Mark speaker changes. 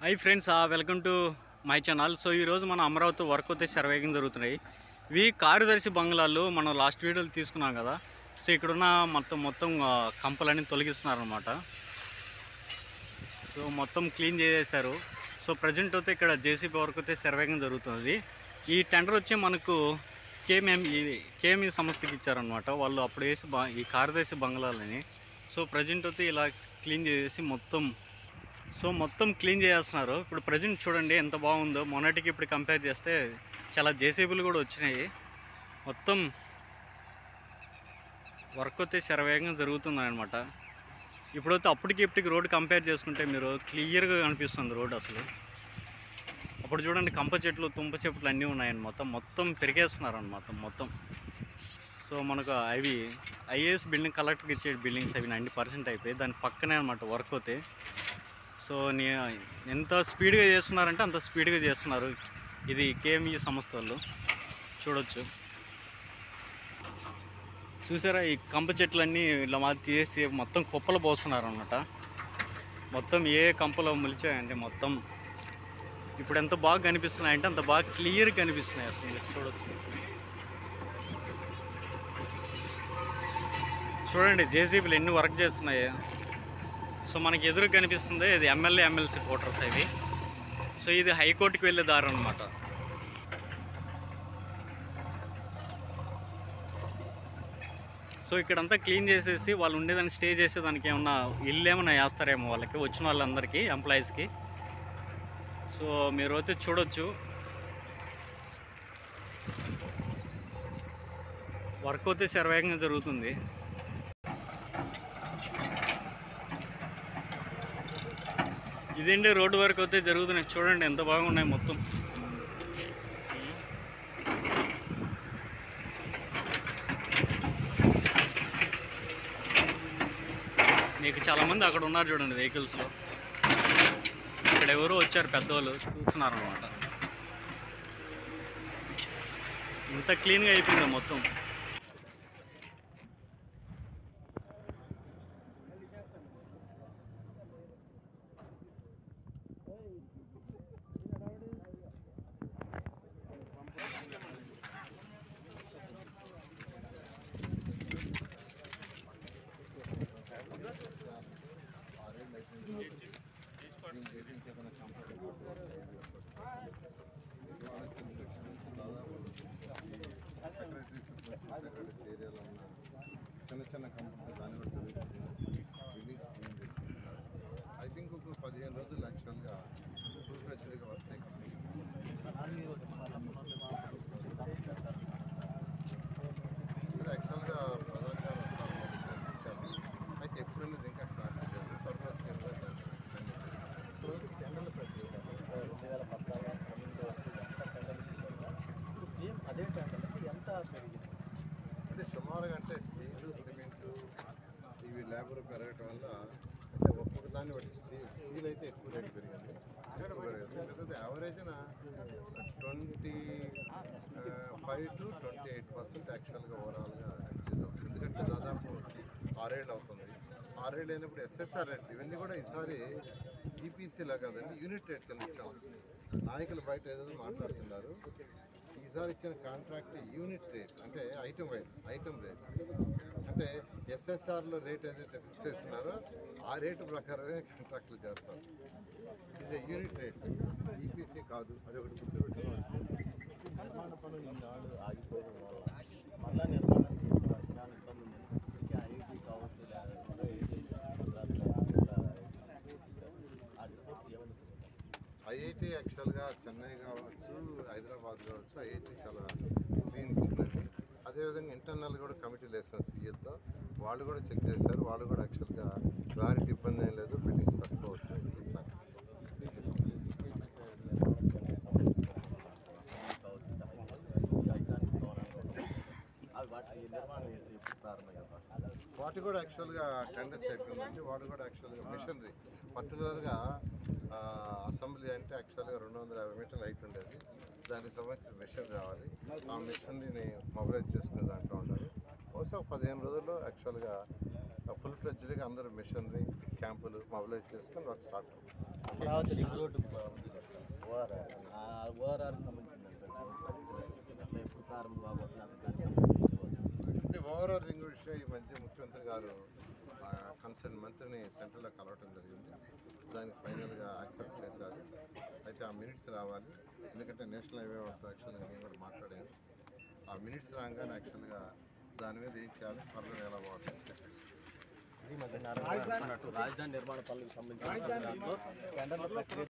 Speaker 1: Hi friends, welcome to my channel. So ఈరోజు మన Amaravati work అయితే సర్వేగింగ్ జరుగుతున్నాయి. ఇవి కార్యదర్శి బంగ్లాలు మనం లాస్ట్ వీడియోలో తీసుకున్నాం కదా. సో ఇక్కడున్న మొత్తం కంపలన్నీ తొలగిస్తున్నారనమాట. సో మొత్తం క్లీన్ చేసేసారు. సో ప్రజెంట్ అయితే ఇక్కడ జేసీబీ వర్క్ అయితే సర్వేగింగ్ జరుగుతుంది. ఈ టెండర్ వచ్చి మనకు కేఎంఈ సంస్థకి ఇచ్చారనమాట. వాళ్ళు అప్పుడు వేసి ఈ కార్యదర్శి బంగ్లాలని. సో ప్రజెంట్ అయితే ఇలా క్లీన్ చేసేసి మొత్తం క్లీన్ చేస్తున్నారు. ఇప్పుడు ప్రజెంట్ చూడండి ఎంత బాగుందో. మొన్నటికి ఇప్పుడు కంపేర్ చేస్తే చాలా జేసీబీలు కూడా వచ్చినాయి. మొత్తం వర్క్ అయితే శరవేగంగా జరుగుతుంది అనమాట. ఇప్పుడైతే అప్పటికి రోడ్డు కంపేర్ చేసుకుంటే మీరు క్లియర్గా కనిపిస్తుంది రోడ్డు అసలు. అప్పుడు చూడండి కంప చెట్లు తుంప చెట్లు అన్నీ ఉన్నాయని మొత్తం పెరిగేస్తున్నారు అనమాట మొత్తం. సో మనకు అవి ఐఏఎస్ బిల్డింగ్ కలెక్టర్కి ఇచ్చే బిల్డింగ్స్ అవి 90% అయిపోయి దాని పక్కనే అనమాట వర్క్ అయితే. సో ఎంత స్పీడ్గా చేస్తున్నారంటే అంత స్పీడ్గా చేస్తున్నారు. ఇది కేఎంఈ సంస్థ వాళ్ళు చూడొచ్చు. చూసారా ఈ కంప చెట్లన్నీ ఇలా తీసి మొత్తం కుప్పలు పోస్తున్నారు అన్నమాట. మొత్తం ఏ కంపలో మొలిచాయంటే మొత్తం ఇప్పుడు ఎంత బాగా కనిపిస్తున్నాయంటే అంత బాగా క్లియర్గా కనిపిస్తున్నాయి అసలు. మీరు చూడొచ్చు. చూడండి జేసీబీలు ఎన్ని వర్క్ చేస్తున్నాయి. సో మనకి ఎదురు కనిపిస్తుంది ఇది ఎమ్మెల్సీ క్వార్టర్స్ ఇవి. సో ఇది హైకోర్టుకి వెళ్ళే దారి అనమాట. సో ఇక్కడంతా క్లీన్ చేసేసి వాళ్ళు ఉండేదాన్ని స్టే చేసేదానికి ఏమన్నా ఇల్లు ఏమన్నా వేస్తారేమో వాళ్ళకి వచ్చిన వాళ్ళందరికీ ఎంప్లాయీస్కి. సో మీరు అయితే చూడొచ్చు వర్క్ అయితే శరవేగంగా జరుగుతుంది. ఇదేంటి రోడ్డు వరకు అయితే జరుగుతున్నాయి. చూడండి ఎంత బాగున్నాయి మొత్తం. మీకు చాలామంది అక్కడ ఉన్నారు చూడండి వెహికల్స్లో. ఇక్కడ ఎవరో వచ్చారు పెద్దవాళ్ళు చూస్తున్నారు అనమాట. ఇంత క్లీన్గా అయిపోయింది మొత్తం.
Speaker 2: ఏరియాలో ఉన్న చిన్న కంపెనీ దాన్ని బట్టి బిల్డింగ్స్ క్లీన్ చేసుకుంటున్నారు. ఐ థింక్ ఒక 15 రోజులు యాక్చువల్గా ఫుల్ ఫ్లెడ్జ్డ్గా వస్తాయి. యాక్చువల్గా ప్రధానంగా ఇచ్చారు. అయితే ఎప్పుడైనా ఇంకా స్టార్ట్ చేయాలి. త్వరలో సీఎంగా
Speaker 3: టెండర్ల ప్రక్రియ 2014 సేమ్ అదే టెండర్లకి ఎంత పెరిగింది
Speaker 2: అంటే సుమారుగా అంటే స్టీలు సిమెంటు ఇవి లేబర్ పెరగటం వల్ల అంటే ఒక్కొక్క దాన్ని బట్టి స్టీల్ అయితే ఎక్కువ రేటు పెరిగింది. లేకపోతే యావరేజ్న 25 to 28% యాక్చువల్గా ఓవరాల్గా ఇంక్రీజ్ అవుతుంది. ఎందుకంటే దాదాపు 6 ఏళ్ళు అవుతుంది. 6 ఏళ్ళు అయినప్పుడు ఎస్ఎస్ఆర్ రేట్ ఇవన్నీ కూడా ఈసారి ఈపీసీలా కాదండి యూనిట్ రేట్ కింద ఇచ్చాము. నాయకులు బయట ఏదో మాట్లాడుతున్నారు. ఈసారి ఇచ్చిన కాంట్రాక్ట్ యూనిట్ రేట్ అంటే ఐటమ్ రేట్ అంటే ఎస్ఎస్ఆర్లో రేట్ ఏదైతే ఫిక్స్ చేస్తున్నారో ఆ రేటు ప్రకారమే కాంట్రాక్టులు చేస్తారు. ఇది యూనిట్ రేట్, ఈపీసీ కాదు. అది ఒకటి గుర్తుపెట్టుకోవచ్చు.
Speaker 3: నిర్మాణ పనులు ఈనాడు ఆగిపోవడం వల్ల మళ్ళా నిర్మాణానికి ఇబ్బంది ఉంది. ఐఐటీ కావచ్చు
Speaker 2: ఐఐటి యాక్చువల్గా చెన్నై కావచ్చు, హైదరాబాద్ కావచ్చు, ఐఐటి చాలా క్లీన్ ఇచ్చిందండి. అదేవిధంగా ఇంటర్నల్ కూడా కమిటీలు వేస్తాం సీఎల్తో. వాళ్ళు కూడా చెక్ చేశారు. వాళ్ళు కూడా యాక్చువల్గా క్లారిటీ ఇబ్బంది ఏం లేదు, బిల్డింగ్స్ కట్టుకోవచ్చు. వాటి కూడా యాక్చువల్గా టెండర్స్ అయిపోయిందండి. వాడు కూడా యాక్చువల్గా మిషనరీ పర్టికులర్గా అసెంబ్లీ అంటే యాక్చువల్గా 250 మీటర్లు హైట్ ఉండేది. దానికి సంబంధించిన మిషన్ రావాలి. ఆ మిషన్ని మొబిలైజ్ చేసుకునే దాంట్లో ఉండాలి. బహుశా 15 రోజుల్లో యాక్చువల్గా ఫుల్ ఫ్లెడ్జ్డ్గా అందరూ మిషనరీ క్యాంపులు మొబిలైజ్ చేసుకొని వర్క్ స్టార్ట్ అవుతుంది.
Speaker 3: అమరావతి రింగ్ రోడ్డు ఉంది కదా సార్, ఓఆర్ఆర్. ఆ ఓఆర్ఆర్కి సంబంధించింది అట్లా ఎప్పుడు ప్రారంభం కాబోతుంది
Speaker 2: అంటే ఓవరాల్ రింగ్ విషయం ఈ మధ్య ముఖ్యమంత్రి గారు కన్సర్న్ మంత్రిని సెంట్రల్లో కలవటం జరిగింది. దానికి ఫైనల్గా యాక్సెప్ట్ చేశారు. అయితే ఆ మినిట్స్ రావాలి, ఎందుకంటే నేషనల్ హైవే వద్ద యాక్చువల్గా నేను కూడా మాట్లాడాను. ఆ మినిట్స్ రాగానే యాక్చువల్గా దాని మీద ఏం చేయాలి, ఫర్దర్ ఎలా బాగుంటుంది.
Speaker 3: రాజధాని నిర్మాణ పనులకు సంబంధించిన టెండర్ల ప్రక్రియ